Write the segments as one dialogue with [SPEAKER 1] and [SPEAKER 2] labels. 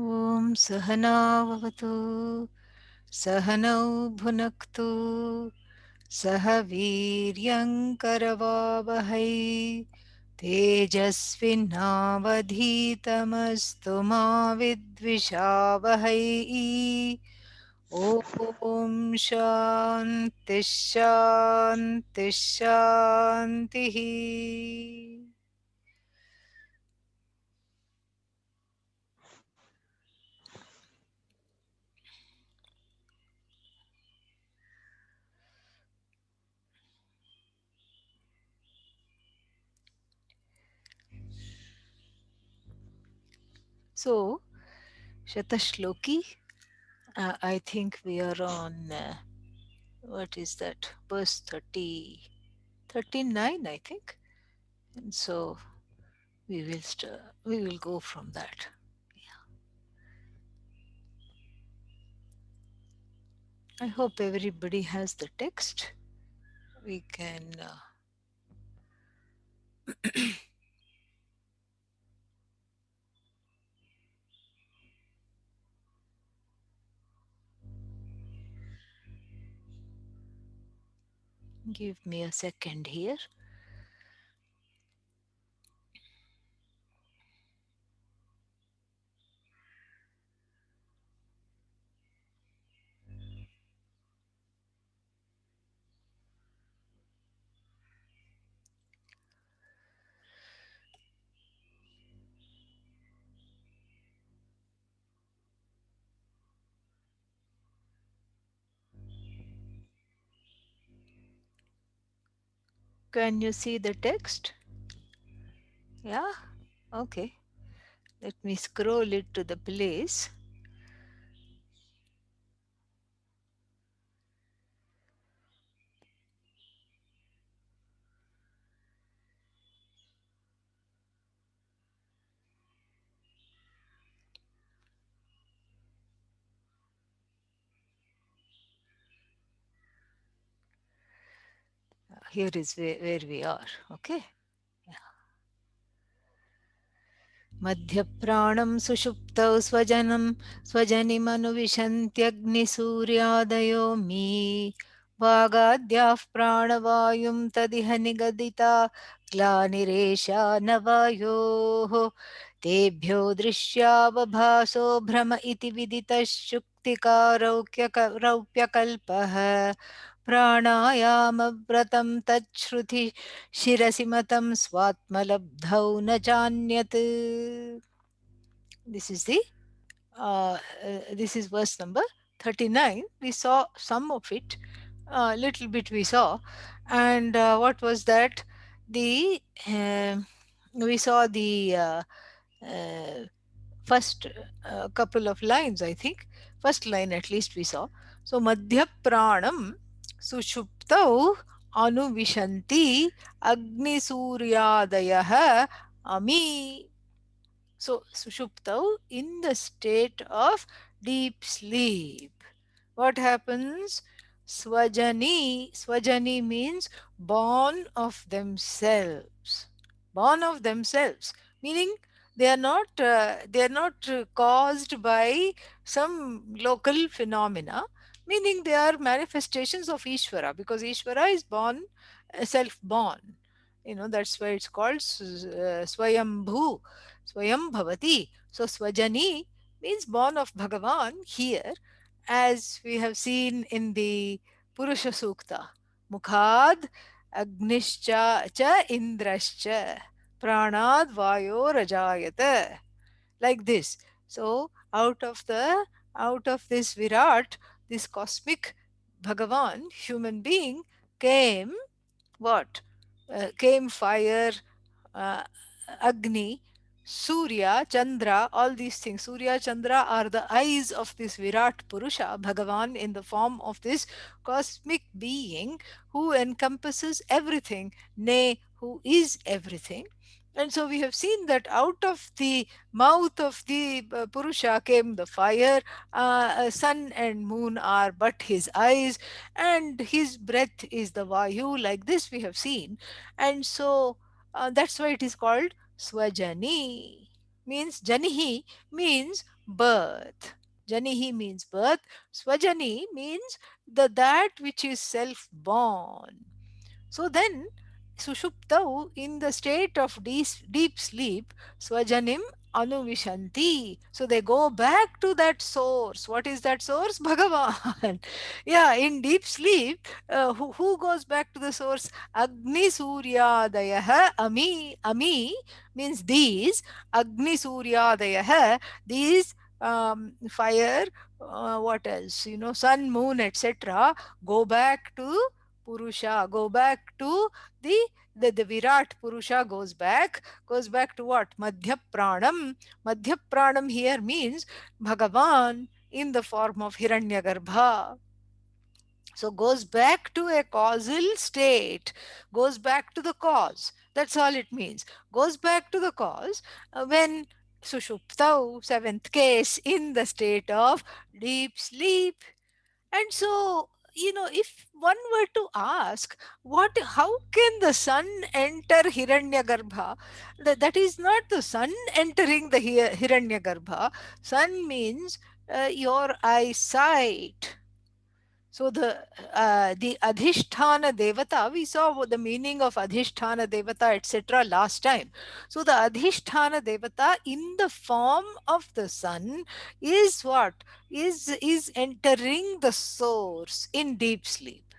[SPEAKER 1] ॐ सहनाववतु सहनौ भुनक्तु सह वीर्यङ्करवावहै तेजस्विनावधीतमस्तु मा विद्विषावहै ॐ शान्तिः शान्तिः शान्तिः. So, Shatashloki, I think we are on what is that? Verse 39, I think. And so we will go from that. I hope everybody has the text. We can give me a second here. Can you see the text? Yeah? Okay. Let me scroll it to the place. Here is where we are. Okay. मध्यप्राणं सुषुप्तौ स्वजनं स्वजनिमनुविशन्त्यग्निसूर्यादयो मी वागाद्याः प्राणवायुं तदिह निगदिता ग्लानिरेषा न वायोः तेभ्यो दृश्यावभासो भ्रम इति विदितः शुक्तिकारौप्यकल्पः प्राणायामव्रतं तच्छ्रुति शिरसि मतं स्वात्मलब्धौ न चान्यत्. This is the this is verse number 39. We saw some of it, a little bit we saw. And what was that? The we saw the uh, first couple of lines, I think. First line at least we saw. So, Madhya Pranam Sushuptau Anuvishanti Agni Suryadayah Ami. So, Sushuptau, in the state of deep sleep. What happens? Swajani means born of themselves. Born of themselves, meaning they are not caused by some local phenomena, meaning they are manifestations of Ishvara, because Ishvara is born, self born. That's why it's called Swayambhu, Swayam Bhavati. So Swajani means born of Bhagavan here, as we have seen in the Purusha Sukta. Mukhad Agnishcha cha Indrascha Pranad Vayo Rajayata. Like this. So out of this Virat, this cosmic Bhagavan, human being, came what? Came fire, uh, Agni, Surya, Chandra, all these things. Surya, Chandra are the eyes of this Virat Purusha, Bhagavan, in the form of this cosmic being who encompasses everything, nay, who is everything. And so we have seen that out of the mouth of the Purusha came the fire. Sun and moon are but his eyes, and his breath is the Vayu. Like this, we have seen. And so that's why it is called Swajani. Means Janihi means birth. Janihi means birth. Swajani means the that which is self born. So then, Sushuptau, in the state of deep sleep, Swajanim Anuvishanti. So they go back to that source. What is that source? Bhagavan. Yeah, in deep sleep, who goes back to the source? Agni Suryadayaha Ami means these. Agni Suryadayaha, these fire, what else? Sun, moon, etc. go back to Purusha, go back to the Virat Purusha goes back to what? Madhya Pranam. Madhya Pranam here means Bhagavan in the form of Hiranyagarbha. So goes back to a causal state, goes back to the cause. That's all it means. Goes back to the cause when Sushuptau, seventh case, in the state of deep sleep. And so, if one were to ask, how can the sun enter Hiranyagarbha? That is not the sun entering the Hiranyagarbha. Sun means your eyesight. So the Adhishthana Devata, we saw the meaning of Adhishthana Devata, etc. last time. So the Adhishthana Devata in the form of the sun is what? Is entering the source in deep sleep.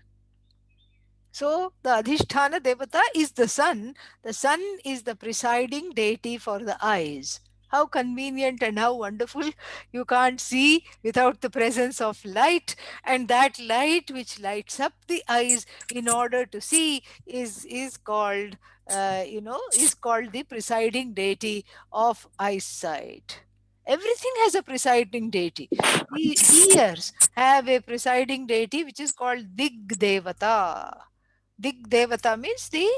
[SPEAKER 1] So the Adhishthana Devata is the sun. The sun is the presiding deity for the eyes. How convenient and how wonderful. You can't see without the presence of light, and that light which lights up the eyes in order to see is called is called the presiding deity of eyesight. Everything has a presiding deity. The ears have a presiding deity which is called Dig Devata. Dig Devata means the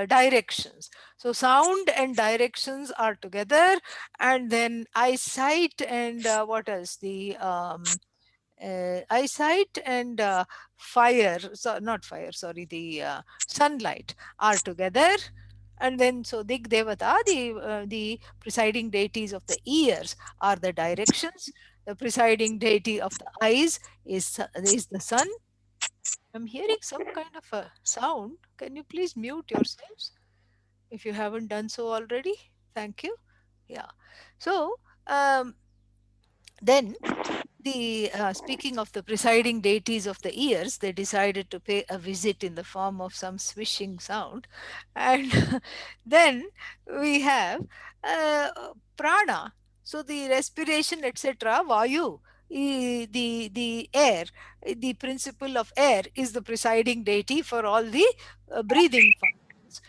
[SPEAKER 1] directions. So sound and directions are together, and then eyesight and what else? The eyesight and fire. So not fire. Sorry, the sunlight are together. And then, so Dig Devata, the presiding deities of the ears are the directions. The presiding deity of the eyes is the sun. I'm hearing some kind of a sound. Can you please mute yourselves if you haven't done so already? Thank you. Yeah. So um, then the speaking of the presiding deities of the ears, they decided to pay a visit in the form of some swishing sound, and then we have uh, prana. So the respiration, etc. Vayu, the air, the principle of air is the presiding deity for all the breathing functions,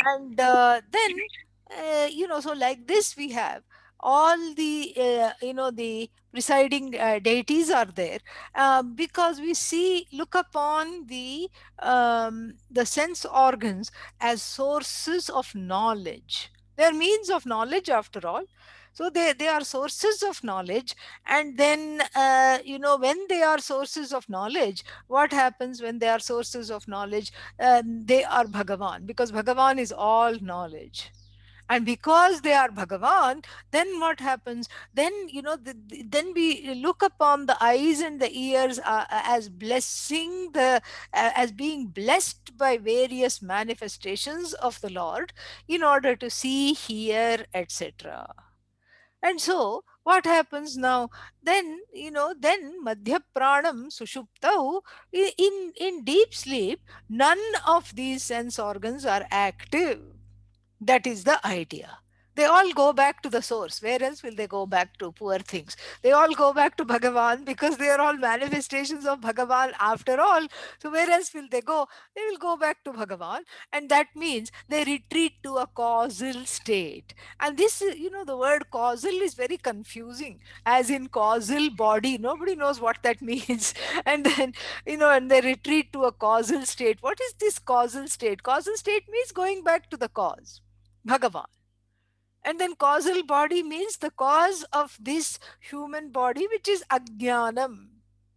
[SPEAKER 1] and then so like this we have all the the presiding deities are there, because we look upon the sense organs as sources of knowledge. They're means of knowledge after all. So they are sources of knowledge. And then when they are sources of knowledge, what happens when they are sources of knowledge? They are Bhagavan, because Bhagavan is all knowledge. And because they are Bhagavan, then what happens? Then then we look upon the eyes and the ears as blessing as being blessed by various manifestations of the Lord in order to see, hear, etc. And so what happens now? Then Madhya Pranam Sushuptau, in deep sleep, none of these sense organs are active. That is the idea. They all go back to the source. Where else will they go back to? Poor things. They all go back to Bhagavan, because they are all manifestations of Bhagavan after all. So where else will they go? They will go back to Bhagavan. And that means they retreat to a causal state. And this, the word causal is very confusing, as in causal body. Nobody knows what that means. And then, and they retreat to a causal state. What is this causal state? Causal state means going back to the cause, Bhagavan. And then causal body means the cause of this human body, which is Ajnanam.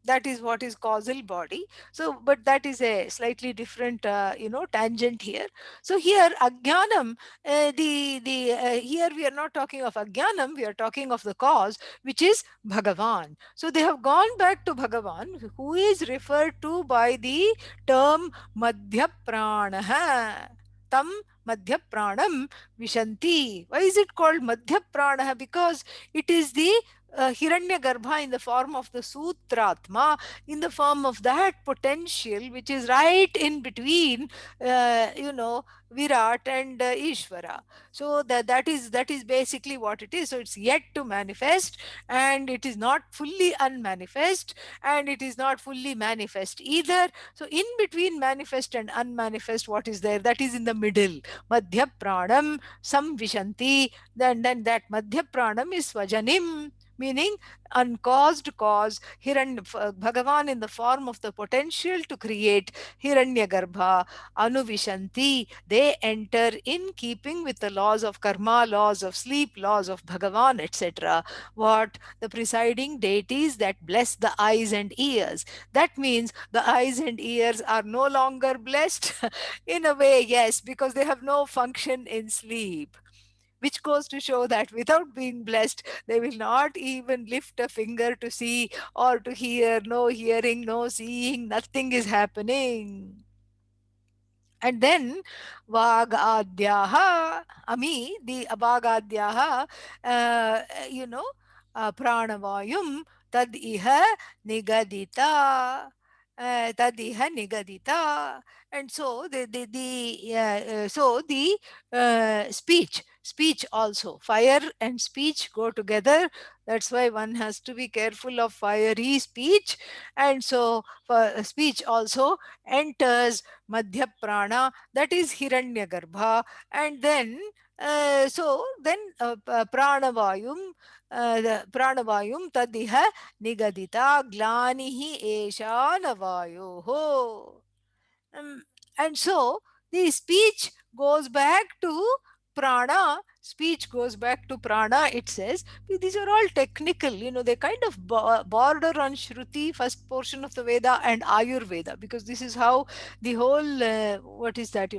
[SPEAKER 1] That is what is causal body. So but that is a slightly different tangent here. So here ajnanam, the here we are not talking of ajnanam, we are talking of the cause, which is Bhagavan. So they have gone back to Bhagavan, who is referred to by the term madhya pranaha. Tam madhya pranam vishanti. Why is it called madhya pranaha? Because it is the Hiranyagarbha in the form of the Sutratma, in the form of that potential which is right in between, Virat and Ishvara. So that is basically what it is. So it's yet to manifest, and it is not fully unmanifest, and it is not fully manifest either. So in between manifest and unmanifest, what is there? That is in the middle. Madhya Pranam Samvishanti. Then that Madhya Pranam is Swajanim, meaning uncaused cause. Bhagavan in the form of the potential to create Hiranyagarbha, Anuvishanti, they enter in keeping with the laws of karma, laws of sleep, laws of Bhagavan, etc. What? The presiding deities that bless the eyes and ears. That means the eyes and ears are no longer blessed. In a way, yes, because they have no function in sleep, which goes to show that without being blessed, they will not even lift a finger to see or to hear. No hearing, no seeing, nothing is happening. And then Vagadhyaha, Ami, the Abhagadhyaha, you know, Pranavayum, Tad Iha Nigadita. Tad iha nigadita. And so the speech also, fire and speech go together. That's why one has to be careful of fiery speech. And so for speech also enters Madhya Prana, that is Hiranyagarbha, and then Pranavayum, the Pranavayum tadiha nigadita glanihi esha navayoho. um, and so the speech goes back to prana. Speech goes back to prana, it says. These are all technical, they kind of border on shruti, first portion of the Veda, and Ayurveda, because this is how the whole what is that,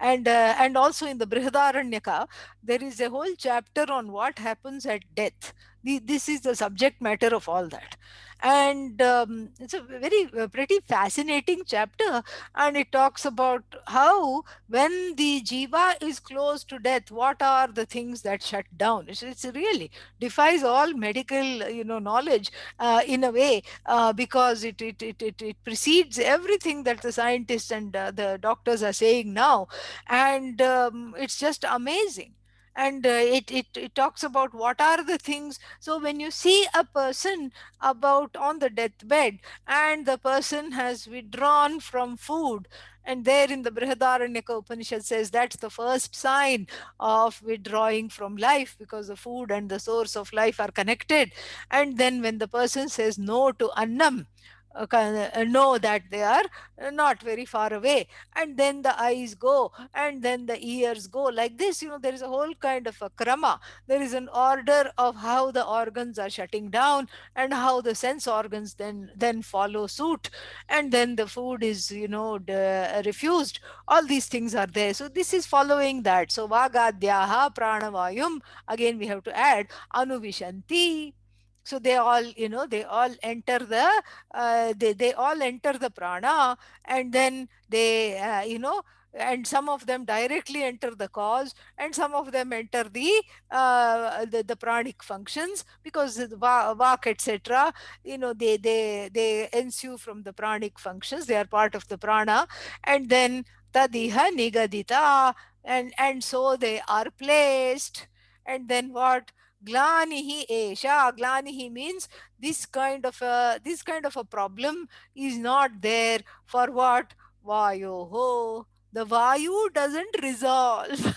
[SPEAKER 1] and also in the Brihadaranyaka there is a whole chapter on what happens at death. This is the subject matter of all that. And it's a very pretty fascinating chapter. And it talks about how when the jiva is close to death, what are the things that shut down. It's really defies all medical knowledge, in a way, because it precedes everything that the scientists and the doctors are saying now. And it's just amazing. And it talks about what are the things. So when you see a person about on the deathbed, and the person has withdrawn from food, and there in the Brihadaranyaka Upanishad says that's the first sign of withdrawing from life, because the food and the source of life are connected. And then when the person says no to annam, know that they are not very far away. And then the eyes go, and then the ears go, like this. There is a whole kind of a krama. There is an order of how the organs are shutting down, and how the sense organs then follow suit. And then the food is refused. All these things are there. So this is following that. So vagadhyaha pranavayum, again we have to add anuvishanti. So they all enter they all enter the prana. And then they and some of them directly enter the cause, and some of them enter the pranic functions, because the vak, etc., they ensue from the pranic functions. They are part of the prana. And then tadiha nigadita, and so they are placed. And then what? Glanihi esha. Glanihi means this kind of a problem is not there. For what? Vayoho. The Vayu doesn't resolve.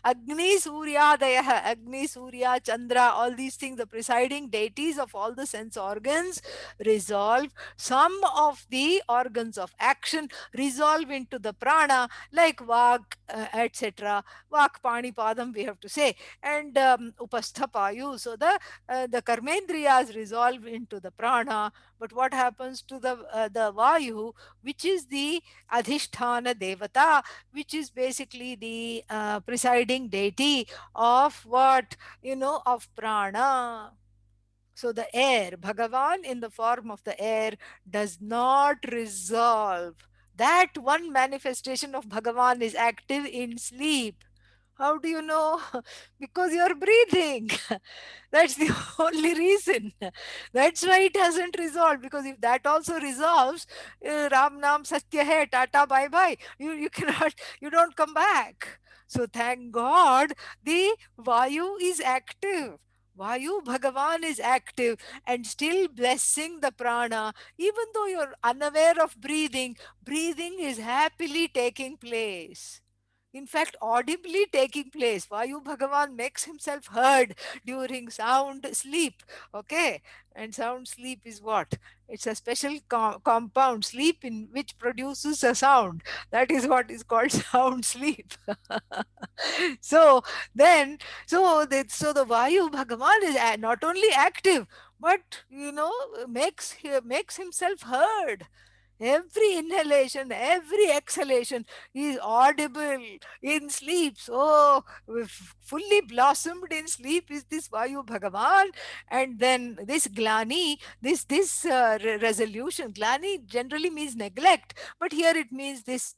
[SPEAKER 1] Agni Suryadaya, Agni, Surya, Chandra, all these things, the presiding deities of all the sense organs, resolve. Some of the organs of action resolve into the prana, like Vak, etc. Vak, Pani, Padam, we have to say, and Upasthapayu. So the Karmendriyas resolve into the prana, But what happens to the Vayu, which is the Adhishthana Devata, which is basically the presiding deity of what, of prana. So the air, Bhagavan in the form of the air, does not resolve. That one manifestation of Bhagavan is active in sleep. How do you know? Because you're breathing. That's the only reason. That's why it hasn't resolved. Because if that also resolves, Ram Nam Satya hai, Tata bye bye. You cannot, you don't come back. So thank God the Vayu is active. Vayu Bhagavan is active and still blessing the prana. Even though you're unaware of breathing, breathing is happily taking place. In fact, audibly taking place. Vayu Bhagavan makes himself heard during sound sleep. Okay. And sound sleep is what? It's a special compound, sleep in which produces a sound. That is what is called sound sleep. So then, so the Vayu Bhagavan is not only active, but makes himself heard. Every inhalation, every exhalation is audible in sleep. So, fully blossomed in sleep is this Vayu Bhagavan. And then this Glani, this resolution. Glani generally means neglect, but here it means this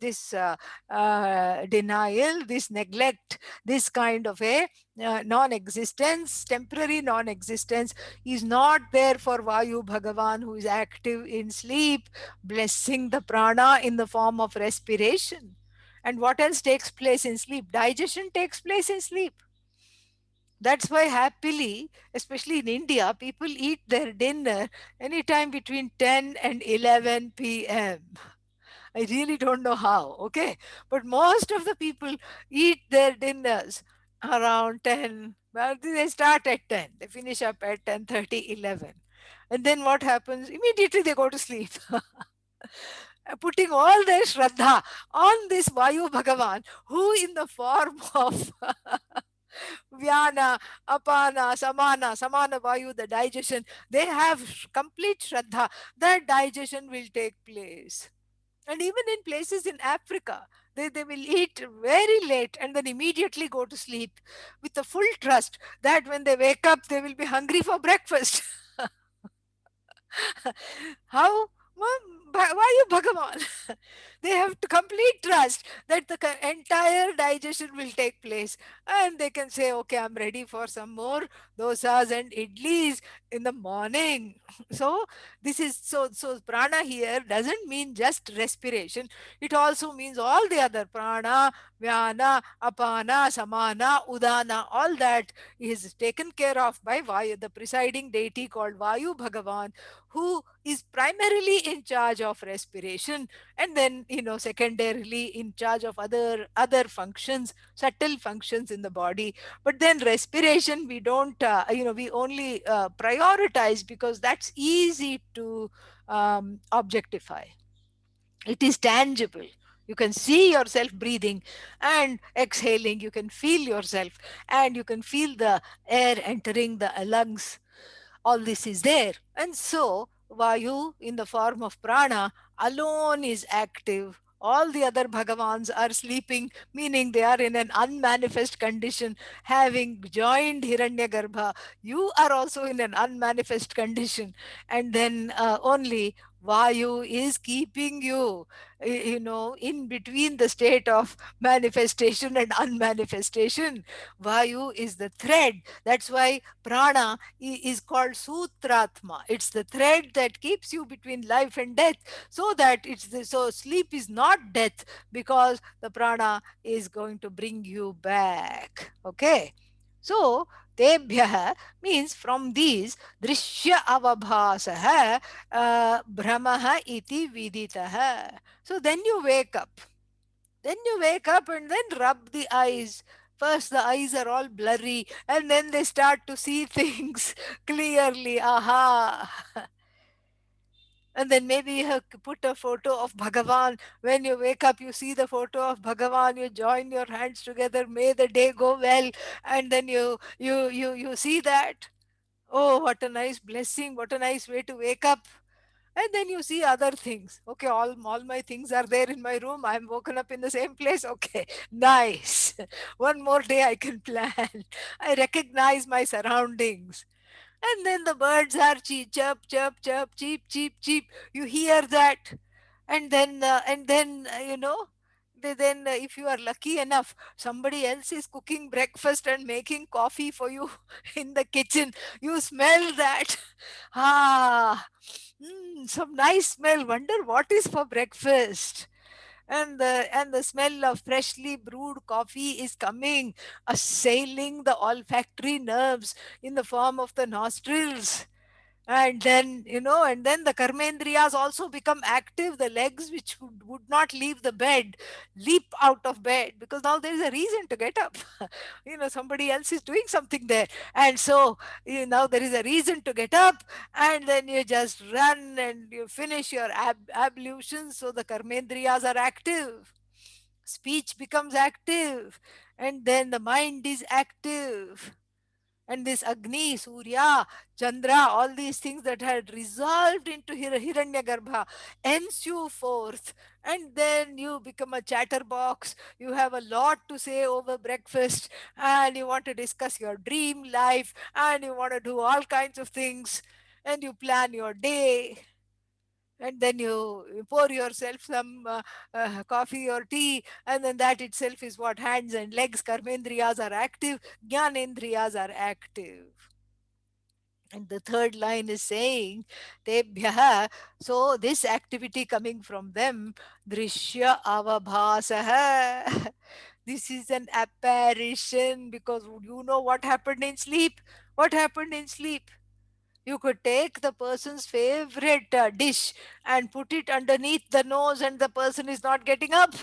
[SPEAKER 1] denial, this neglect, this kind of a non-existence, temporary non-existence is not there for Vayu Bhagavan, who is active in sleep, blessing the prana in the form of respiration. And what else takes place in sleep? Digestion takes place in sleep. That's why happily, especially in India, people eat their dinner anytime between 10 and 11 p.m. I really don't know how, okay? But most of the people eat their dinners around 10. Well, they start at 10. They finish up at 10:30, 11. And then what happens? Immediately they go to sleep. Putting all their shraddha on this Vayu Bhagavan, who in the form of Vyana, Apana, Samana Vayu, the digestion, they have complete shraddha that digestion will take place. And even in places in Africa, they will eat very late and then immediately go to sleep with the full trust that when they wake up, they will be hungry for breakfast. How? Why you Bhagavan? They have to complete trust that the entire digestion will take place. And they can say, okay, I'm ready for some more dosas and idlis in the morning. So this is so prana here doesn't mean just respiration. It also means all the other prana, vyana, apana, samana, udana, all that is taken care of by Vayu, the presiding deity called Vayu Bhagavan, who is primarily in charge of respiration, and then secondarily in charge of other functions, subtle functions in the body. But then respiration we don't we only prioritize because that's easy to objectify. It is tangible. You can see yourself breathing and exhaling. You can feel yourself, and you can feel the air entering the lungs. All this is there. And so, Vayu in the form of prana alone is active. All the other Bhagavans are sleeping, meaning they are in an unmanifest condition, having joined Hiranyagarbha. You are also in an unmanifest condition. And then only Vayu is keeping you, in between the state of manifestation and unmanifestation. Vayu is the thread. That's why prana is called sutratma. It's the thread that keeps you between life and death, so that so sleep is not death, because the prana is going to bring you back. Okay. So tebhyah means from these drishya avabhasah brahmah iti viditah. So then you wake up. Then you wake up and then rub the eyes. First, the eyes are all blurry, and then they start to see things clearly. Aha! And then maybe you have put a photo of Bhagavan. When you wake up, you see the photo of Bhagavan. You join your hands together. May the day go well. And then you see that. Oh, what a nice blessing! What a nice way to wake up. And then you see other things. Okay, all my things are there in my room. I'm woken up in the same place. Okay, nice. One more day I can plan. I recognize my surroundings. And then the birds are chirp, chirp, chirp, cheep, cheep, cheep. You hear that. And then if you are lucky enough, somebody else is cooking breakfast and making coffee for you in the kitchen. You smell that. Ah, some nice smell. Wonder what is for breakfast. And the smell of freshly brewed coffee is coming, assailing the olfactory nerves in the form of the nostrils. And then the karmendriyas also become active. The legs which would not leave the bed leap out of bed, because now there is a reason to get up. Somebody else is doing something there, and so now there is a reason to get up. And then you just run and you finish your ablutions, so the karmendriyas are active. Speech becomes active, and then the mind is active. And this Agni, Surya, Chandra, all these things that had resolved into Hiranyagarbha ensue forth. And then you become a chatterbox. You have a lot to say over breakfast, and you want to discuss your dream life, and you want to do all kinds of things, and you plan your day. And then you pour yourself some coffee or tea, and then that itself is what hands and legs, karmendriyas are active, jnanendriyas are active. And the third line is saying, Tebhyaha, so this activity coming from them, Drishya Avabhasaha. This is an apparition, because you know what happened in sleep? What happened in sleep? You could take the person's favorite dish and put it underneath the nose, and the person is not getting up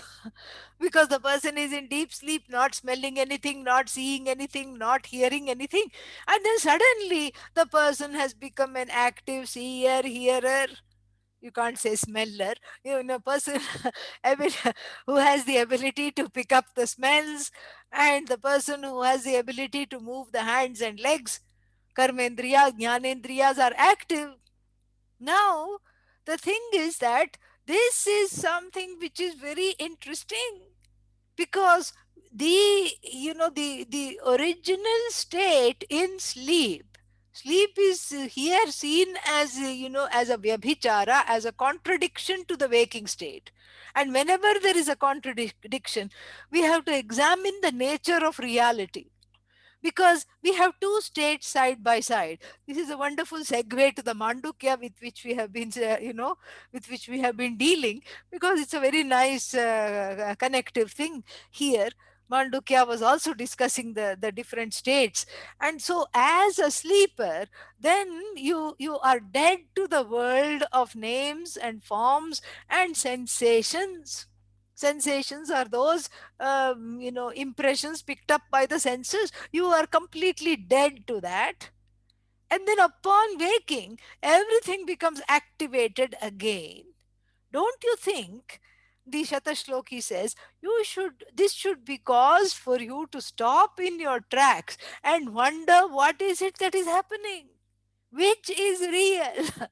[SPEAKER 1] because the person is in deep sleep, not smelling anything, not seeing anything, not hearing anything. And then suddenly the person has become an active seer, hearer. You can't say smeller. Person who has the ability to pick up the smells, and the person who has the ability to move the hands and legs. Karmendriyas, Jnanendriyas are active. Now, the thing is that this is something which is very interesting, because the original state in sleep is here seen as as a vyabhichara, as a contradiction to the waking state. And whenever there is a contradiction, we have to examine the nature of reality, because we have two states side by side. This is a wonderful segue to the Mandukya with which we have been, with which we have been dealing, because it's a very nice connective thing here. Mandukya was also discussing the different states. And so as a sleeper, then you are dead to the world of names and forms and sensations. Sensations are those impressions picked up by the senses. You are completely dead to that. And then upon waking, everything becomes activated again. Don't you think? The Shatashloki says, this should be cause for you to stop in your tracks and wonder what is it that is happening, which is real.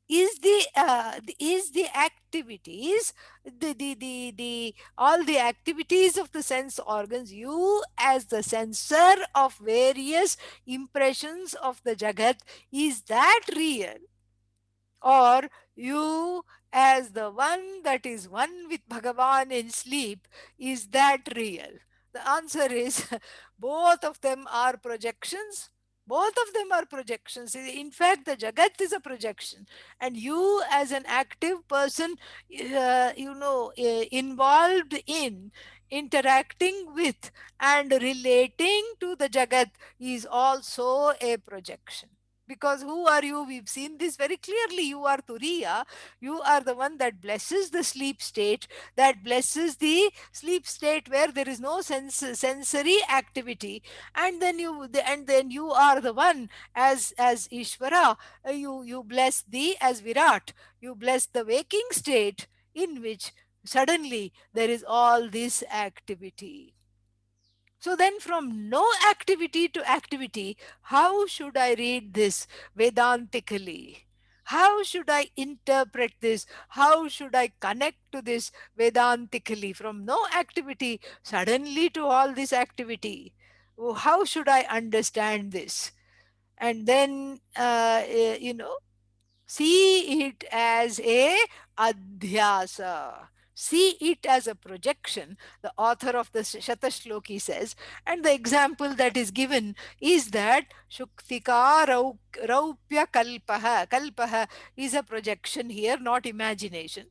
[SPEAKER 1] Is the activities, the all the activities of the sense organs, you as the sensor of various impressions of the jagat, is that real? Or you as the one that is one with Bhagavan in sleep, is that real? The answer is both of them are projections. Both of them are projections. In fact, the Jagat is a projection, and you as an active person, involved in interacting with and relating to the Jagat, is also a projection. Because who are you? We've seen this very clearly. You are Turiya. You are the one that blesses the sleep state, that blesses the sleep state where there is no sensory activity. And then you are the one as Ishvara. You bless the as Virat. You bless the waking state in which suddenly there is all this activity. So then, from no activity to activity, how should I read this Vedantically? How should I interpret this? How should I connect to this Vedantically from no activity suddenly to all this activity? Oh, how should I understand this? And then, see it as a adhyasa. See it as a projection, the author of the Shatashloki says. And the example that is given is that Shuktika Raupya Kalpaha. Kalpaha is a projection here, not imagination.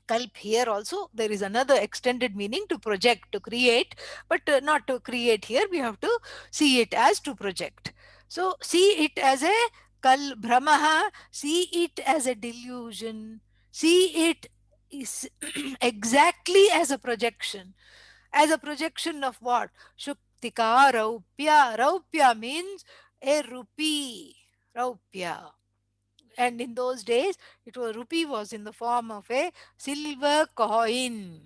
[SPEAKER 1] Kalp here also, there is another extended meaning, to project, to create, but not to create here. We have to see it as to project. So see it as a kal brahmaha, see it as a delusion, see it is exactly as a projection. As a projection of what? Shuktika Raupya. Raupya means a rupee. Raupya. And in those days, it was rupee was in the form of a silver coin.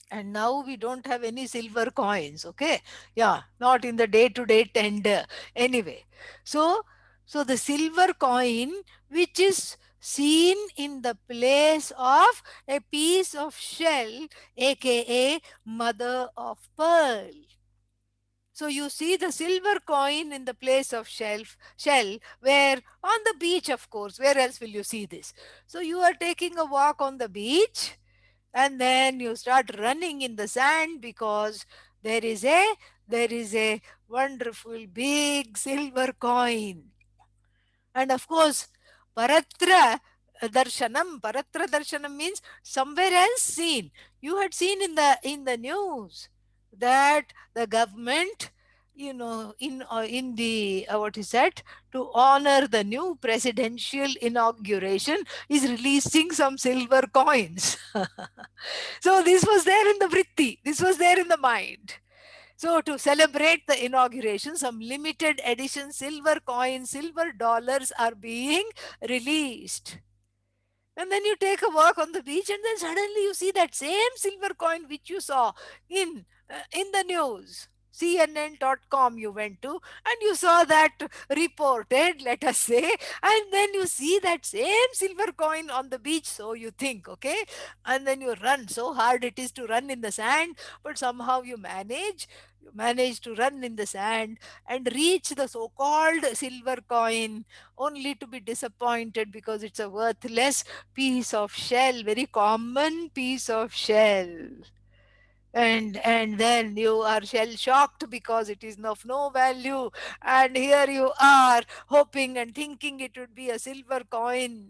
[SPEAKER 1] And now we don't have any silver coins, okay? Yeah, not in the day to day tender. Anyway, so the silver coin, which is seen in the place of a piece of shell, aka mother of pearl. So you see the silver coin in the place of shell, where on the beach, of course. Where else will you see this? So you are taking a walk on the beach, and then you start running in the sand because there is a wonderful big silver coin. And of course, paratra paratra darshanam means somewhere else seen. You had seen in the news that the government, in the what is that, to honor the new presidential inauguration, is releasing some silver coins. So this was there in the vritti, this was there in the mind. So, to celebrate the inauguration, some limited edition silver coins, silver dollars are being released. And then you take a walk on the beach, and then suddenly you see that same silver coin which you saw in the news. CNN.com you went to, and you saw that reported, let us say, and then you see that same silver coin on the beach. So you think, okay, and then you run. So hard it is to run in the sand, but somehow you manage to run in the sand and reach the so called silver coin, only to be disappointed because it's a worthless piece of shell, very common piece of shell. And then you are shell shocked because it is of no value, and here you are hoping and thinking it would be a silver coin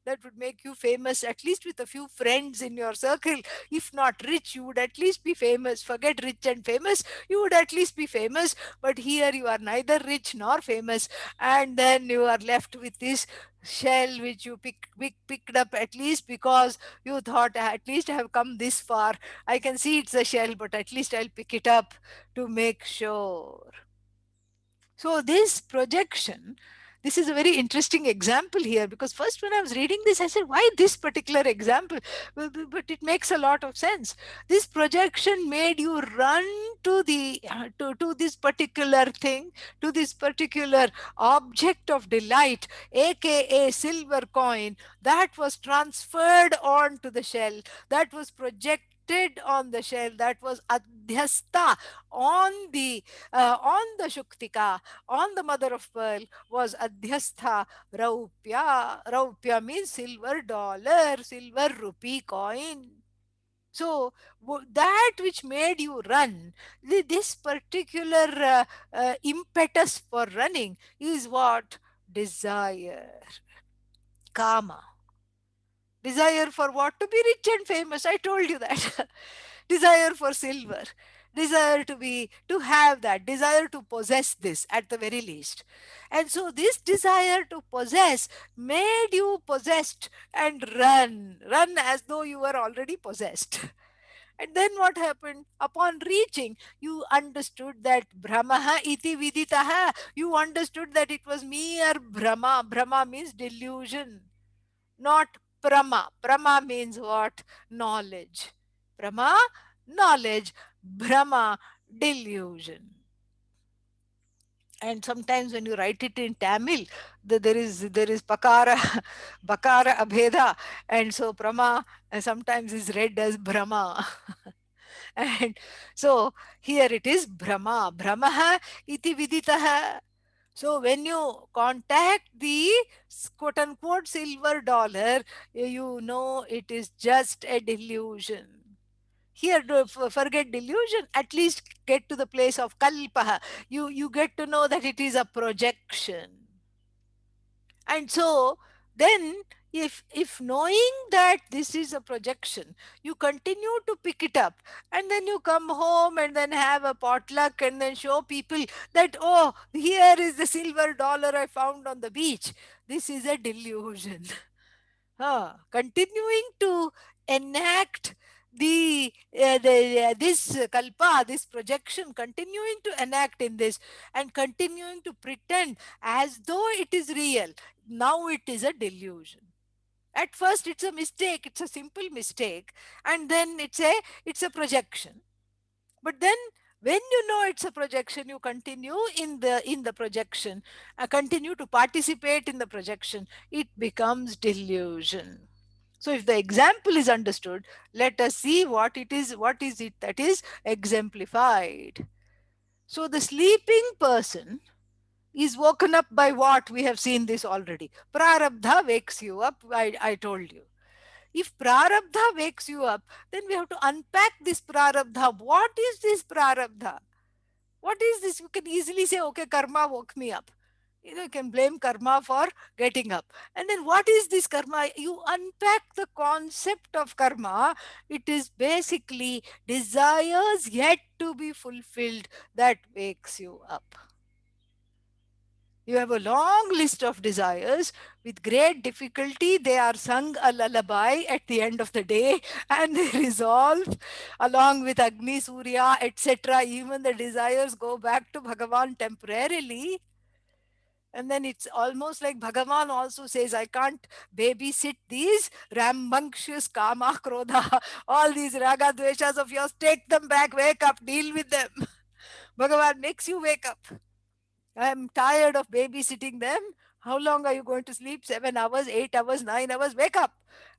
[SPEAKER 1] that would make you famous, at least with a few friends in your circle. If not rich, you would at least be famous. Forget rich and famous, you would at least be famous. But here you are neither rich nor famous, and then you are left with this shell which you picked up, at least because you thought, at least I have come this far. I can see it's a shell, but at least I'll pick it up to make sure. So, this projection, this is a very interesting example here, because first, when I was reading this, I said, why this particular example? But it makes a lot of sense. This projection made you run to to this particular thing, to this particular object of delight, aka silver coin, that was transferred onto the shell, that was projected on the shell, that was adhyasta on the Shuktika, on the mother of pearl, was Adhyastha Raupya. Raupya means silver dollar, silver rupee coin. So that which made you run, this particular impetus for running is what? Desire, kama. Desire for what? To be rich and famous. I told you that. Desire for silver, desire to have that, desire to possess this at the very least. And so this desire to possess made you possessed and run as though you were already possessed. And then what happened? Upon reaching, you understood that Brahmaha iti viditaha. You understood that it was mere Brahma. Brahma means delusion, not Prama. Prama means what? Knowledge. Prama, knowledge. Brahma, delusion. And sometimes when you write it in Tamil, there is pakara bakara abheda, and so prama sometimes is read as brahma. And so here it is brahma, brahmaha iti viditaha. So when you contact the quote unquote silver dollar, you know it is just a delusion. Here, forget delusion, at least get to the place of kalpaha. You get to know that it is a projection. And so then, if knowing that this is a projection, you continue to pick it up, and then you come home and then have a potluck and then show people that, oh, here is the silver dollar I found on the beach, this is a delusion. Continuing to enact this kalpa, this projection, continuing to enact in this, and continuing to pretend as though it is real. Now it is a delusion. At first it's a mistake, it's a simple mistake, and then it's a projection. But then when you know it's a projection, you continue in the projection, continue to participate in the projection, it becomes delusion. So if the example is understood, let us see what is it that is exemplified. So the sleeping person is woken up by what? We have seen this already. Prarabdha wakes you up, I told you. If prarabdha wakes you up, then we have to unpack this prarabdha. What is this prarabdha? What is this? You can easily say, okay, karma woke me up. You can blame karma for getting up. And then what is this karma? You unpack the concept of karma. It is basically desires yet to be fulfilled that wakes you up. You have a long list of desires. With great difficulty, they are sung a lullaby at the end of the day, and they resolve along with Agni, Surya, etc. Even the desires go back to Bhagavan temporarily. And then it's almost like Bhagavan also says, I can't babysit these rambunctious kama, krodha, all these raga, dveshas of yours. Take them back, wake up, deal with them. Bhagavan makes you wake up. I'm tired of babysitting them. How long are you going to sleep? 7 hours, 8 hours, 9 hours? Wake up.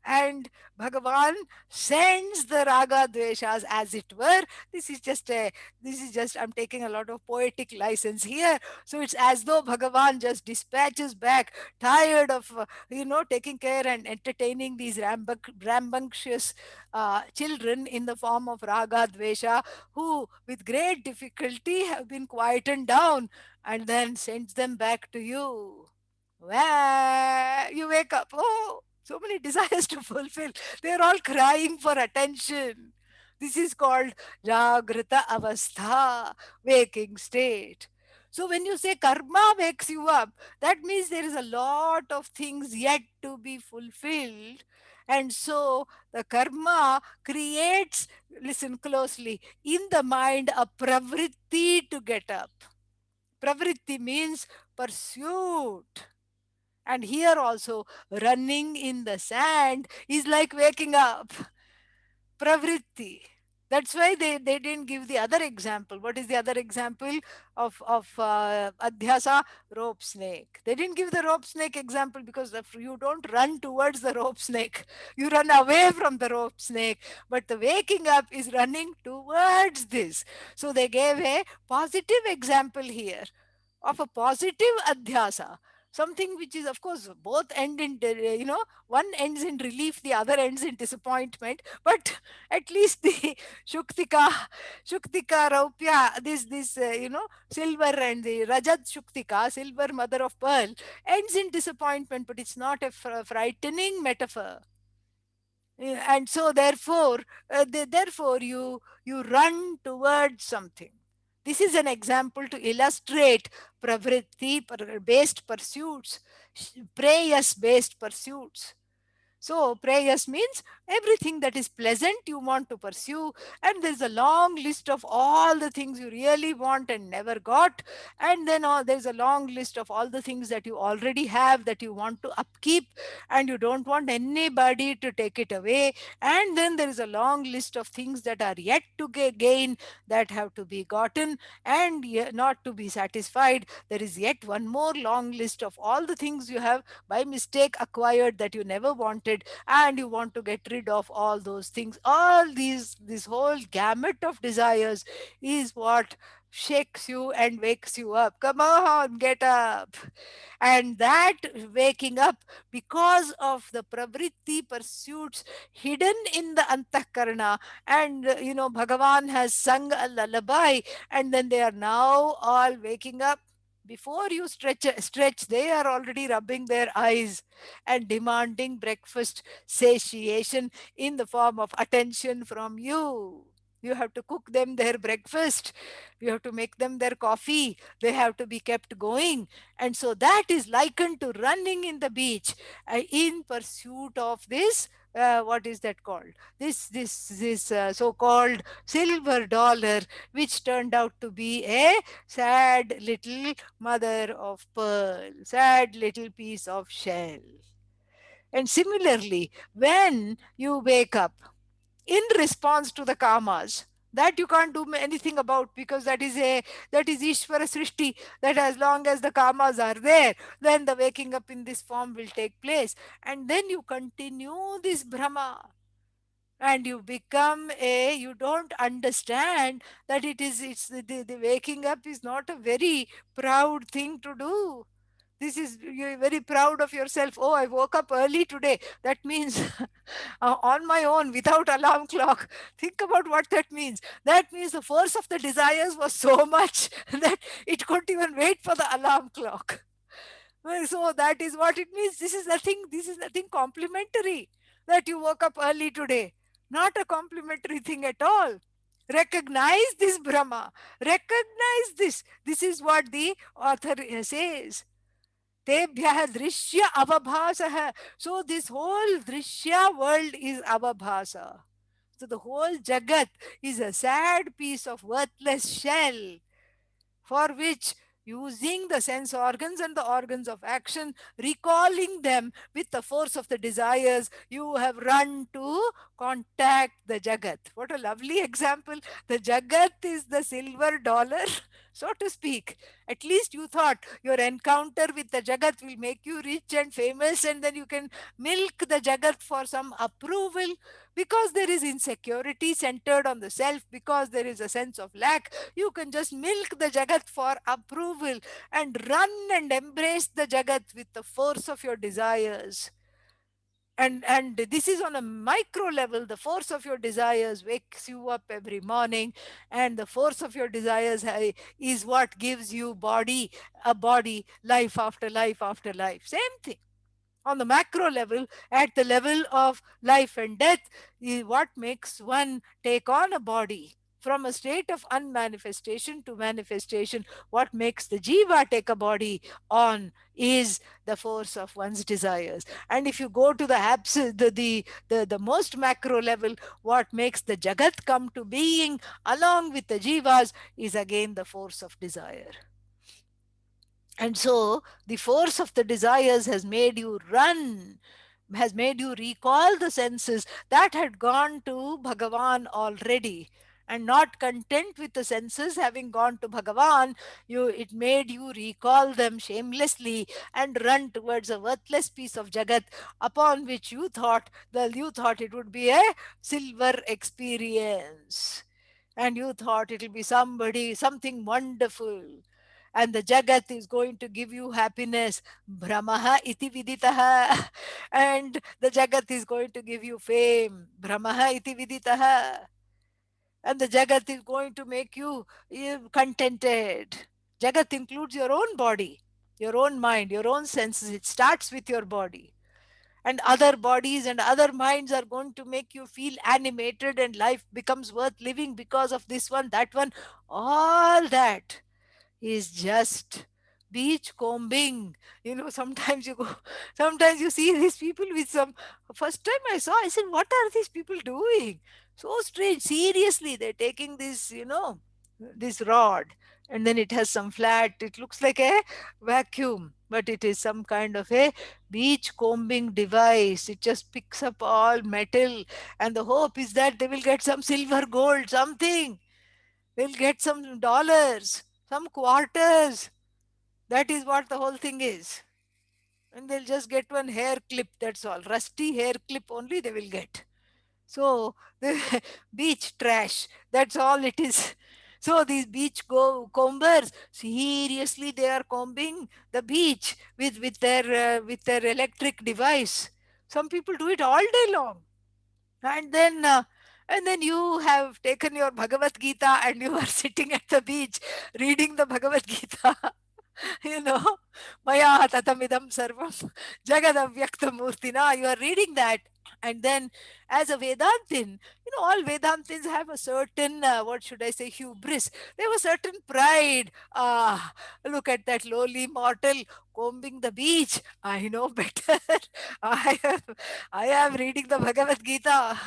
[SPEAKER 1] And Bhagavan sends the raga dveshas, as it were. This is just, I'm taking a lot of poetic license here. So it's as though Bhagavan just dispatches back, tired of, taking care and entertaining these rambunctious children in the form of raga dvesha, who with great difficulty have been quietened down, and then sends them back to you. Where you wake up, oh, so many desires to fulfill. They're all crying for attention. This is called Jagrita Avastha, waking state. So when you say karma wakes you up, that means there is a lot of things yet to be fulfilled. And so the karma creates, listen closely, in the mind a pravritti to get up. Pravritti means pursuit. And here also, running in the sand is like waking up. Pravritti. That's why they didn't give the other example. What is the other example of adhyasa? Rope snake. They didn't give the rope snake example because if you don't run towards the rope snake, you run away from the rope snake. But the waking up is running towards this. So they gave a positive example here of a positive adhyasa, something which is, of course, both end in, one ends in relief, the other ends in disappointment, but at least the shuktika shuktika raupya, this silver, and the rajat shuktika, silver mother of pearl, ends in disappointment, but it's not a frightening metaphor. And so therefore, therefore you run towards something. This is an example to illustrate pravritti based pursuits, preyas based pursuits. So, prayas means everything that is pleasant you want to pursue, and there's a long list of all the things you really want and never got, and then there's a long list of all the things that you already have that you want to upkeep and you don't want anybody to take it away, and then there is a long list of things that are yet to gain, that have to be gotten, and not to be satisfied. There is yet one more long list of all the things you have by mistake acquired that you never wanted, and you want to get rid of all those things. All these, this whole gamut of desires is what shakes you and wakes you up. Come on, get up. And that waking up, because of the pravritti pursuits hidden in the antakarana, and Bhagavan has sung a lullaby, and then they are now all waking up. Before you stretch, they are already rubbing their eyes and demanding breakfast satiation in the form of attention from you. You have to cook them their breakfast, you have to make them their coffee, they have to be kept going. And so that is likened to running in the beach, in pursuit of this, what is that called, this so-called silver dollar, which turned out to be a sad little mother of pearl, sad little piece of shell. And similarly, when you wake up in response to the karmas, that you can't do anything about, because that is Ishvara Srishti, that as long as the karmas are there, then the waking up in this form will take place. And then you continue this Brahma, and you become a, you don't understand that it's the waking up is not a very proud thing to do. This is, you're very proud of yourself. Oh, I woke up early today. That means on my own without alarm clock. Think about what that means. That means the force of the desires was so much that it couldn't even wait for the alarm clock. Well, so that is what it means. This is nothing complimentary that you woke up early today. Not a complimentary thing at all. Recognize this Brahma. Recognize this. This is what the author says. Tebhyah drishya avabhasah. So this whole drishya world is avabhasa. So the whole jagat is a sad piece of worthless shell, for which, using the sense organs and the organs of action, recalling them with the force of the desires, you have run to contact the Jagat. What a lovely example. The Jagat is the silver dollar, so to speak. At least you thought your encounter with the Jagat will make you rich and famous, and then you can milk the Jagat for some approval, because there is insecurity centered on the self, because there is a sense of lack. You can just milk the Jagat for approval and run and embrace the Jagat with the force of your desires. And this is on a micro level. The force of your desires wakes you up every morning, and the force of your desires is what gives you a body, life after life after life. Same thing on the macro level. At the level of life and death, what makes one take on a body from a state of unmanifestation to manifestation, what makes the jiva take a body on, is the force of one's desires. And if you go to the most macro level, what makes the jagat come to being along with the jivas is again the force of desire. And so the force of the desires has made you run, has made you recall the senses that had gone to Bhagavan already. And not content with the senses having gone to Bhagavan, it made you recall them shamelessly and run towards a worthless piece of Jagat, upon which you thought it would be a silver experience. And you thought it'll be something wonderful, and the jagat is going to give you happiness. Brahmaha iti viditaha. And the jagat is going to give you fame. Brahmaha iti viditaha. And the jagat is going to make you contented. Jagat includes your own body, your own mind, your own senses. It starts with your body. And other bodies and other minds are going to make you feel animated, and life becomes worth living because of this one, that one. All that is just beach combing. Sometimes you go, sometimes you see these people with some. First time I saw, I said, what are these people doing? So strange. Seriously, they're taking this, this rod, and then it has some flat, it looks like a vacuum, but it is some kind of a beach combing device. It just picks up all metal, and the hope is that they will get some silver, gold, something. They'll get some dollars, some quarters. That is what the whole thing is. And they'll just get one hair clip, that's all. Rusty hair clip only they will get. So the beach trash, that's all it is. So these beach combers, seriously, they are combing the beach with their electric device. Some people do it all day long, and then you have taken your Bhagavad Gita and you are sitting at the beach reading the Bhagavad Gita. you know Maya tatamidam sarvam jagadavyaktamurtina, you are reading that. And then, as a Vedantin, all Vedantins have a certain, what should I say, hubris. They have a certain pride. Look at that lowly mortal combing the beach. I know better. I am, I am reading the Bhagavad Gita.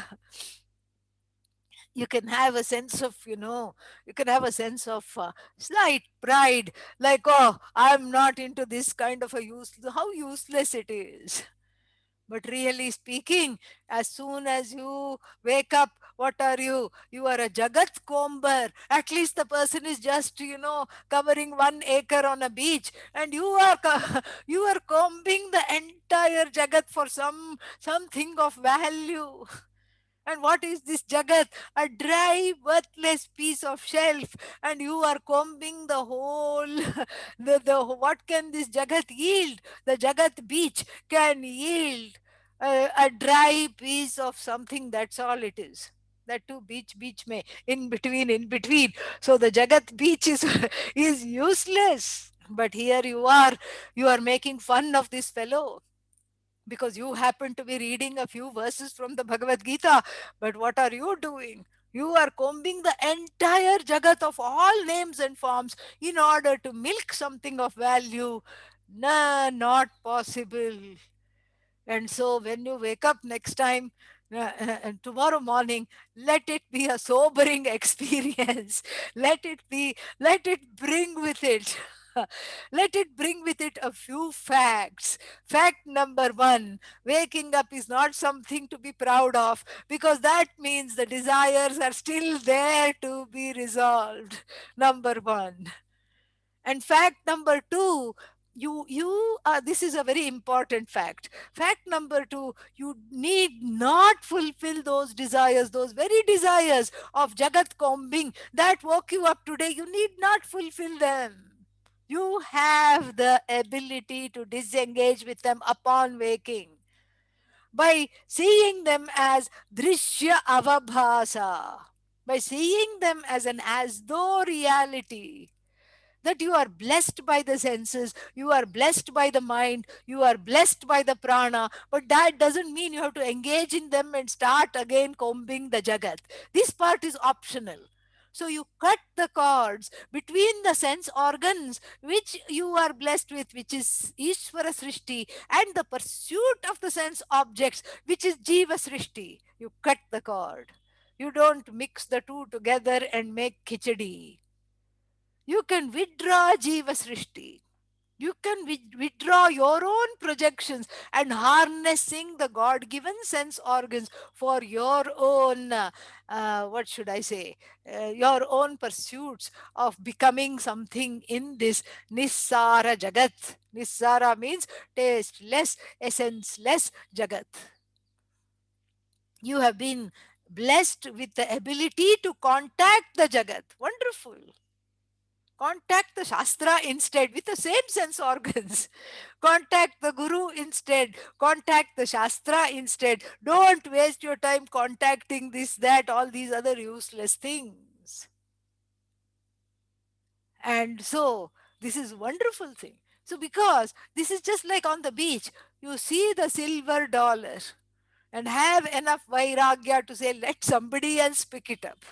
[SPEAKER 1] You can have a sense of, you can have a sense of slight pride, like, oh, I'm not into this kind of a how useless it is. But really speaking, as soon as you wake up, what are you? You are a Jagat Kombar. At least the person is just, covering 1 acre on a beach, and you are you are combing the entire Jagat for something of value. And what is this Jagat? A dry, worthless piece of shelf. And you are combing the whole. What can this Jagat yield? The Jagat beach can yield a dry piece of something. That's all it is. That too, beach may. In between, in between. So the Jagat beach is, is useless. But here you are making fun of this fellow because you happen to be reading a few verses from the Bhagavad Gita. But what are you doing? You are combing the entire Jagat of all names and forms in order to milk something of value. Nah, not possible. And so when you wake up next time, and tomorrow morning, let it be a sobering experience. Let it bring with it. Let it bring with it a few facts. Fact number one: waking up is not something to be proud of, because that means the desires are still there to be resolved. Number one. And fact number two, this is a very important fact. Fact number two, you need not fulfill those desires, those very desires of Jagat combing that woke you up today. You need not fulfill them. You have the ability to disengage with them upon waking by seeing them as drishya avabhasa, by seeing them as an as though reality, that you are blessed by the senses, you are blessed by the mind, you are blessed by the prana, but that doesn't mean you have to engage in them and start again combing the Jagat. This part is optional. So you cut the cords between the sense organs which you are blessed with, which is Ishvara Srishti, and the pursuit of the sense objects, which is Jiva Srishti. You cut the cord. You don't mix the two together and make khichdi. You can withdraw Jiva Srishti. You can withdraw your own projections and harnessing the God given sense organs for your own, what should I say, your own pursuits of becoming something in this Nissara Jagat. Nissara means tasteless, essenceless Jagat. You have been blessed with the ability to contact the Jagat. Wonderful. Contact the Shastra instead with the same sense organs. Contact the Guru instead. Contact the Shastra instead. Don't waste your time contacting this, that, all these other useless things. And so, this is wonderful thing. So, because this is just like on the beach, you see the silver dollar and have enough vairagya to say, let somebody else pick it up.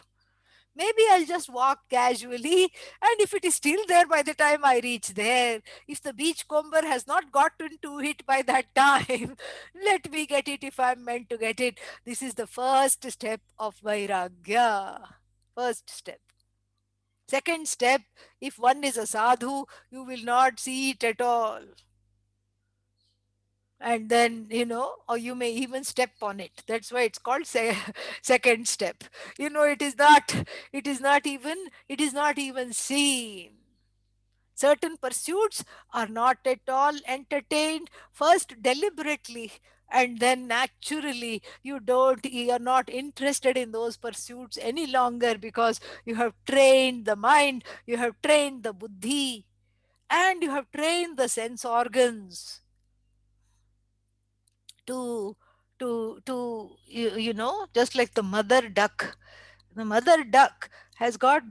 [SPEAKER 1] Maybe I'll just walk casually, and if it is still there by the time I reach there, if the beachcomber has not gotten to it by that time, let me get it if I'm meant to get it. This is the first step of Vairagya. First step. Second step, if one is a sadhu, you will not see it at all. And then, or you may even step on it. That's why it's called second step. It is not even seen. Certain pursuits are not at all entertained, first deliberately, and then naturally. You are not interested in those pursuits any longer, because you have trained the mind, you have trained the buddhi, and you have trained the sense organs to just like the mother duck. The mother duck has got,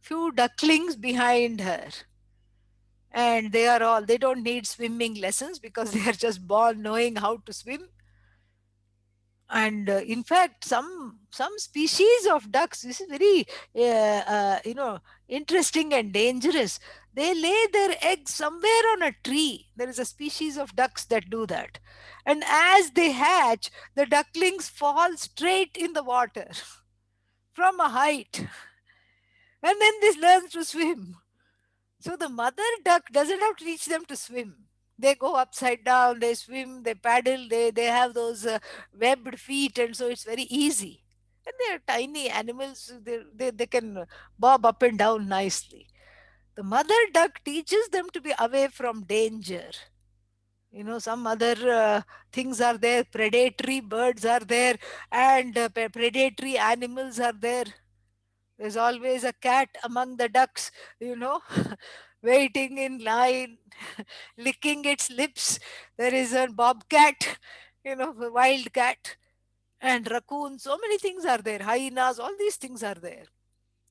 [SPEAKER 1] few ducklings behind her, and they don't need swimming lessons, because they are just born knowing how to swim. And in fact, some species of ducks, this is very interesting and dangerous. They lay their eggs somewhere on a tree. There is a species of ducks that do that, and as they hatch, the ducklings fall straight in the water from a height, and then this learns to swim. So the mother duck doesn't have to teach them to swim. They go upside down, they swim, they paddle, they have those webbed feet, and so it's very easy. And they are tiny animals, they can bob up and down nicely. The mother duck teaches them to be away from danger. Some other things are there, predatory birds are there, and predatory animals are there. There's always a cat among the ducks, you know, waiting in line, licking its lips. There is a bobcat, a wild cat, and raccoons. So many things are there. Hyenas, all these things are there.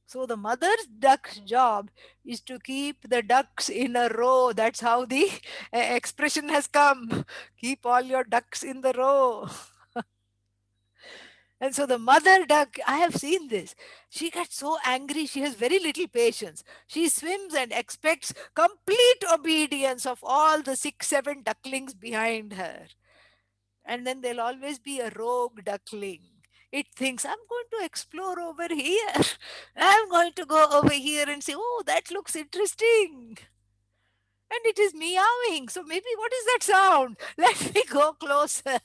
[SPEAKER 1] So the mother duck's job is to keep the ducks in a row. That's how the expression has come. Keep all your ducks in the row. And so the mother duck, I have seen this. She gets so angry, she has very little patience. She swims and expects complete obedience of all the 6, 7 ducklings behind her. And then there'll always be a rogue duckling. It thinks, I'm going to explore over here. I'm going to go over here and say, oh, that looks interesting. And it is meowing. So maybe what is that sound? Let me go closer.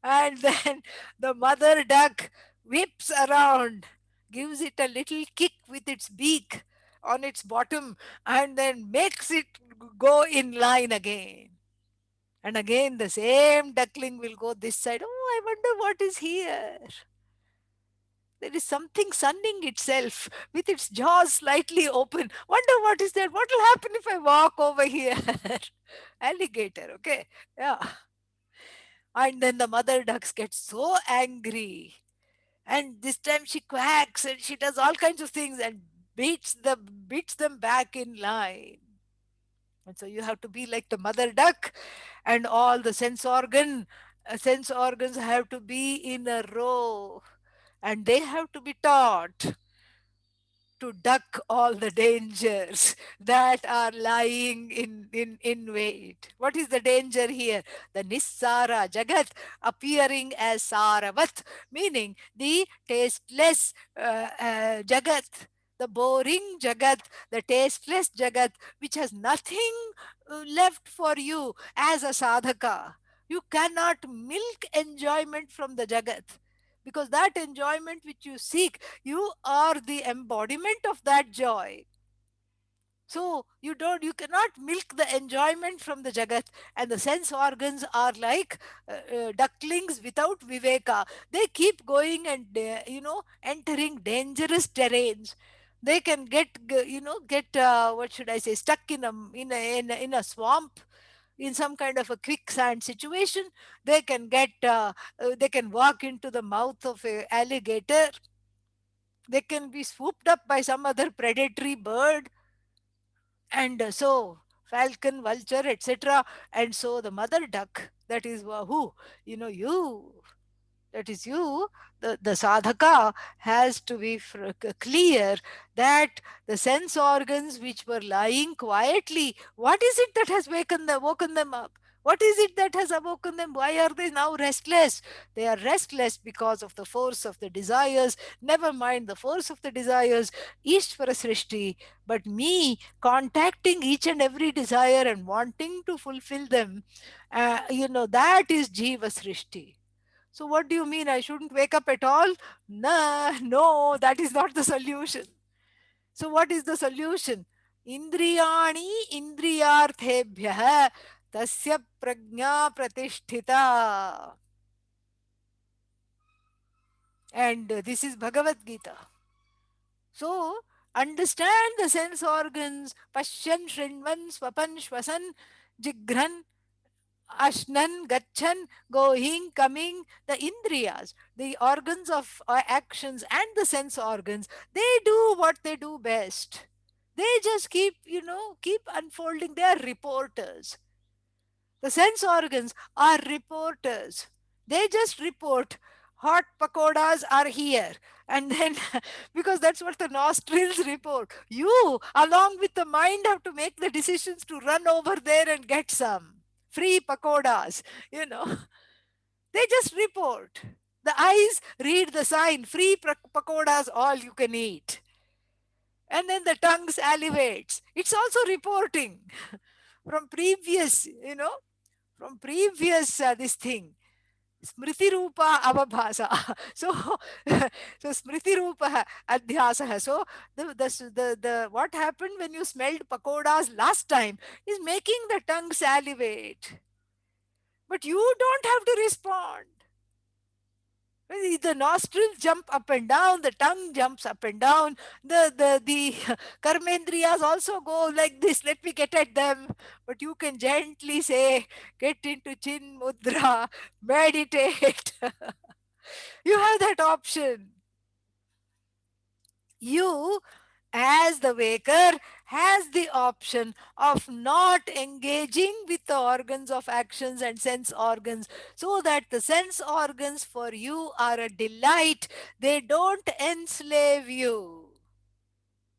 [SPEAKER 1] And then the mother duck whips around, gives it a little kick with its beak on its bottom, and then makes it go in line again. And again, the same duckling will go this side. Oh, I wonder what is here. There is something sunning itself with its jaws slightly open. Wonder what is that? What will happen if I walk over here? Alligator, okay? Yeah. And then the mother ducks get so angry, and this time she quacks and she does all kinds of things and beats them back in line. And so you have to be like the mother duck, and all the sense organs have to be in a row, and they have to be taught to duck all the dangers that are lying in wait. What is the danger here? The Nissara Jagat appearing as Saravat, meaning the tasteless Jagat, the boring Jagat, the tasteless Jagat, which has nothing left for you as a sadhaka. You cannot milk enjoyment from the Jagat, because that enjoyment which you seek, you are the embodiment of that joy. So you cannot milk the enjoyment from the jagat. And the sense organs are like ducklings without viveka. They keep going and entering dangerous terrains. They can get what should I say, stuck in a swamp, in some kind of a quicksand situation. They can walk into the mouth of a alligator. They can be swooped up by some other predatory bird, and so falcon, vulture, etc. And so the mother duck, that is who, you that is you, the sadhaka has to be clear that the sense organs which were lying quietly, what is it that has woken them up? What is it that has awoken them? Why are they now restless? They are restless because of the force of the desires. Never mind the force of the desires, Ishvara Srishti, but me contacting each and every desire and wanting to fulfill them, that is Jiva Srishti. So, what do you mean? I shouldn't wake up at all? Nah, no, that is not the solution. So, what is the solution? Indriyani indriyarthebhyah tasya prajna pratisthita. And this is Bhagavad Gita. So, understand the sense organs. Pashyan, Shrinvan, Swapan, Shwasan, Jigran, Ashnan, Gachan, going, coming, the Indriyas, the organs of actions and the sense organs, they do what they do best. They just keep unfolding. They are reporters. The sense organs are reporters. They just report hot pakoras are here. And then, because that's what the nostrils report, you, along with the mind, have to make the decisions to run over there and get some free pakoras. You know, they just report. The eyes read the sign free pakoras, all you can eat. And then the tongue salivates. It's also reporting from previous this thing. Smriti Rupa Avabhasa. So, so Smriti Rupa Adhyasa. So, the what happened when you smelled pakoras last time is making the tongue salivate. But you don't have to respond. The nostrils jump up and down, the tongue jumps up and down, the karmendriyas also go like this, let me get at them. But you can gently say, get into chin mudra, meditate. You have that option. You, as the waker, has the option of not engaging with the organs of actions and sense organs, so that the sense organs for you are a delight. They don't enslave you.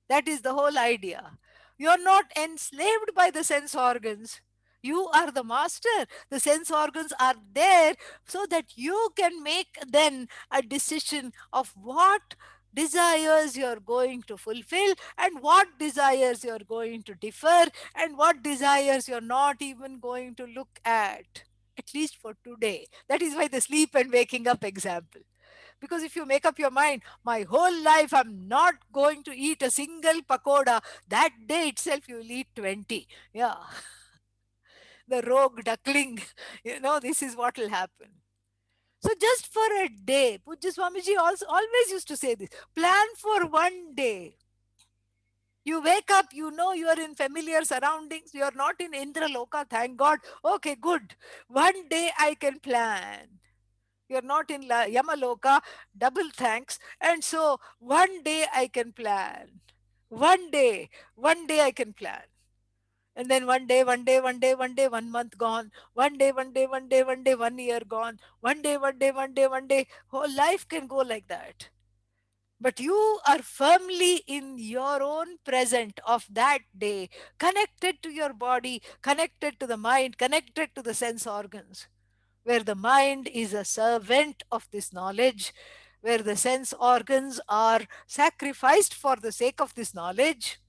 [SPEAKER 1] That is the whole idea. You're not enslaved by the sense organs. You are the master. The sense organs are there so that you can make then a decision of what desires you're going to fulfill and what desires you're going to defer and what desires you're not even going to look at least for today. That is why the sleep and waking up example. Because if you make up your mind, my whole life I'm not going to eat a single pakoda, that day itself you will eat 20. Yeah, the rogue duckling, this is what will happen. So just for a day, Pujya Swamiji also always used to say this, plan for one day. You wake up, you are in familiar surroundings, you are not in Indra Loka, thank God. Okay, good. One day I can plan. You're not in Yamaloka, double thanks. And so one day I can plan. One day I can plan. And then one month gone. One day, 1 year gone. One day. Whole life can go like that. But you are firmly in your own present of that day, connected to your body, connected to the mind, connected to the sense organs, where the mind is a servant of this knowledge, where the sense organs are sacrificed for the sake of this knowledge,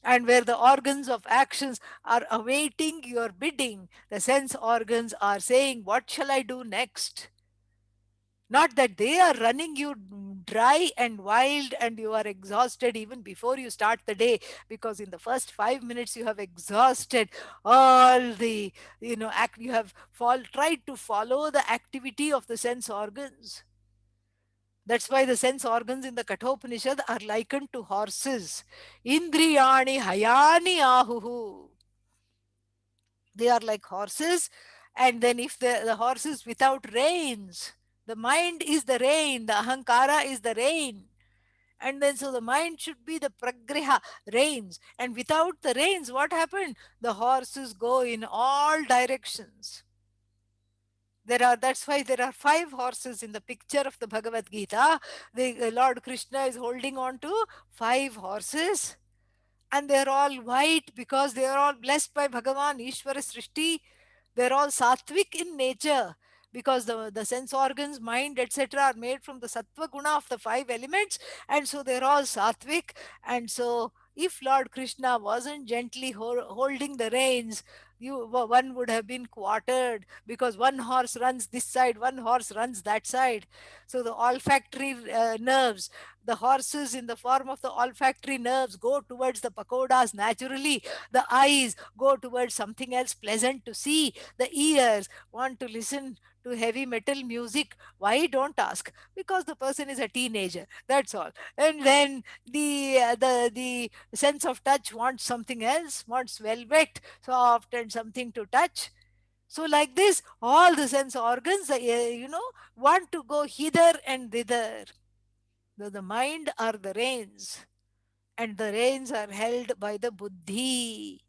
[SPEAKER 1] and where the organs of actions are awaiting your bidding. The sense organs are saying, what shall I do next? Not that they are running you dry and wild and you are exhausted even before you start the day, because in the first 5 minutes you have exhausted all the, you have tried to follow the activity of the sense organs. That's why the sense organs in the Kathopanishad are likened to horses. Indriyani hayani ahuhu. They are like horses. And then if the horse is without reins, the mind is the rein, the ahankara is the rein. And then so the mind should be the pragriha, reins. And without the reins, what happened? The horses go in all directions. That's why there are five horses in the picture of the Bhagavad Gita. The Lord Krishna is holding on to five horses, and they're all white because they are all blessed by Bhagavan, Ishvara Srishti. They're all sattvic in nature because the sense organs, mind, etc., are made from the sattva guna of the five elements, and so they're all sattvic. And so, if Lord Krishna wasn't gently holding the reins, one would have been quartered because one horse runs this side, one horse runs that side. So the olfactory nerves, the horses in the form of the olfactory nerves, go towards the pakodas naturally. The eyes go towards something else pleasant to see. The ears want to listen to heavy metal music. Why? Don't ask. Because the person is a teenager. That's all. And then the sense of touch wants something else, wants velvet, soft, and something to touch. So, like this, all the sense organs, want to go hither and thither. The mind are the reins, and the reins are held by the buddhi,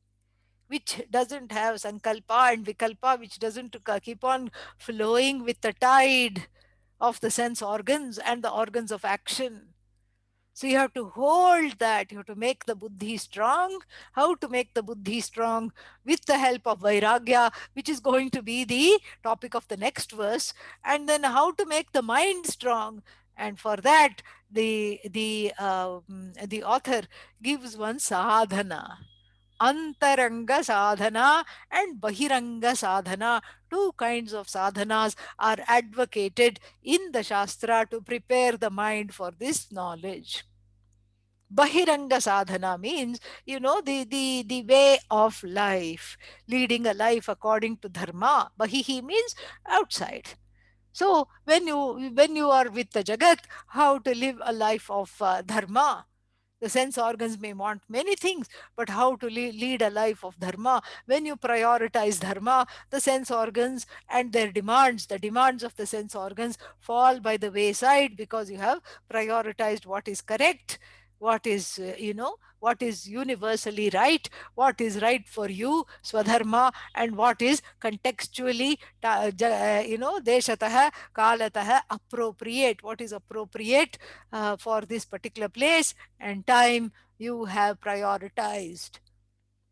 [SPEAKER 1] which doesn't have sankalpa and vikalpa, which doesn't keep on flowing with the tide of the sense organs and the organs of action. So you have to hold that. You have to make the buddhi strong. How to make the buddhi strong? With the help of vairagya, which is going to be the topic of the next verse. And then how to make the mind strong. And for that, the author gives one sadhana. Antaranga sadhana and Bahiranga sadhana. Two kinds of sadhanas are advocated in the Shastra to prepare the mind for this knowledge. Bahiranga sadhana means, the way of life, leading a life according to dharma. Bahihi means outside. So when you are with the Jagat, how to live a life of dharma. The sense organs may want many things, but how to lead a life of dharma? When you prioritize dharma, the sense organs and their demands, the demands of the sense organs, fall by the wayside because you have prioritized what is correct, what is, what is universally right, what is right for you, swadharma, and what is contextually, deshatah, kalatah, appropriate, what is appropriate for this particular place and time you have prioritized.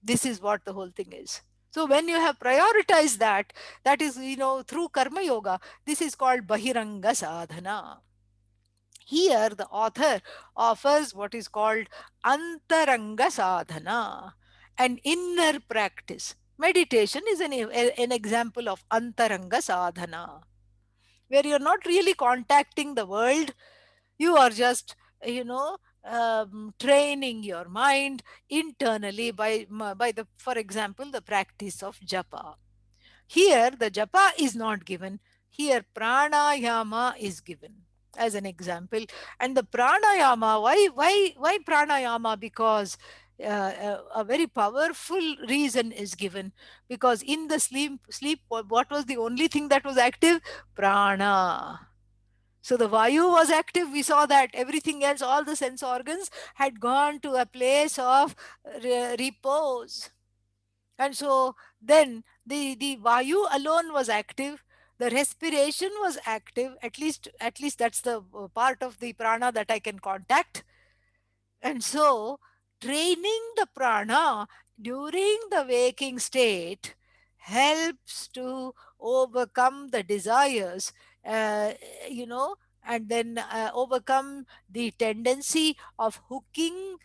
[SPEAKER 1] This is what the whole thing is. So when you have prioritized that, that is, through karma yoga, this is called bahiranga sadhana. Here the author offers what is called antaranga sadhana, an inner practice. Meditation is an example of antaranga sadhana, where you're not really contacting the world. You are just, training your mind internally by the, for example, the practice of japa. Here the japa is not given. Here pranayama is given as an example. And the pranayama, why pranayama? Because a very powerful reason is given. Because in the sleep, what was the only thing that was active? Prana. So the Vayu was active. We saw that everything else, all the sense organs, had gone to a place of repose. And so then the Vayu alone was active. The respiration was active. At least that's the part of the prana that I can contact. And so, training the prana during the waking state helps to overcome the desires, uh, you know, and then overcome the tendency of hooking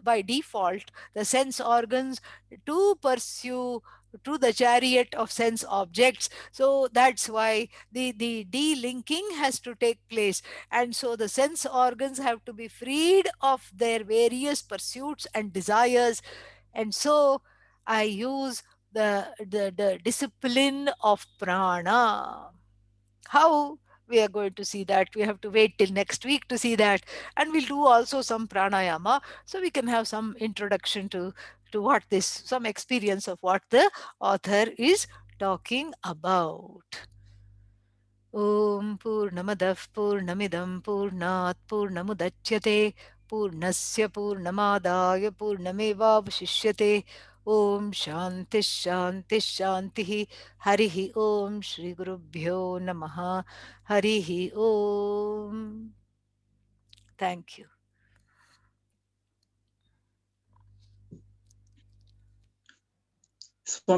[SPEAKER 1] by default the sense organs to pursue to the chariot of sense objects. So that's why the de-linking has to take place, and so the sense organs have to be freed of their various pursuits and desires. And so I use the discipline of prana. How? We are going to see that. We have to wait till next week to see that. And we'll do also some pranayama so we can have some introduction to what this, some experience of what the author is talking about. ॐ पूर्णमदः पूर्णमिदं पूर्णात् पूर्णमुदच्यते पूर्णस्य पूर्णमादाय पूर्णमेवावशिष्यते Om Shanti Shanti Shanti. Harihi Om. Shri Gurubhyo Namaha. Harihi Om. Thank you.
[SPEAKER 2] Swami,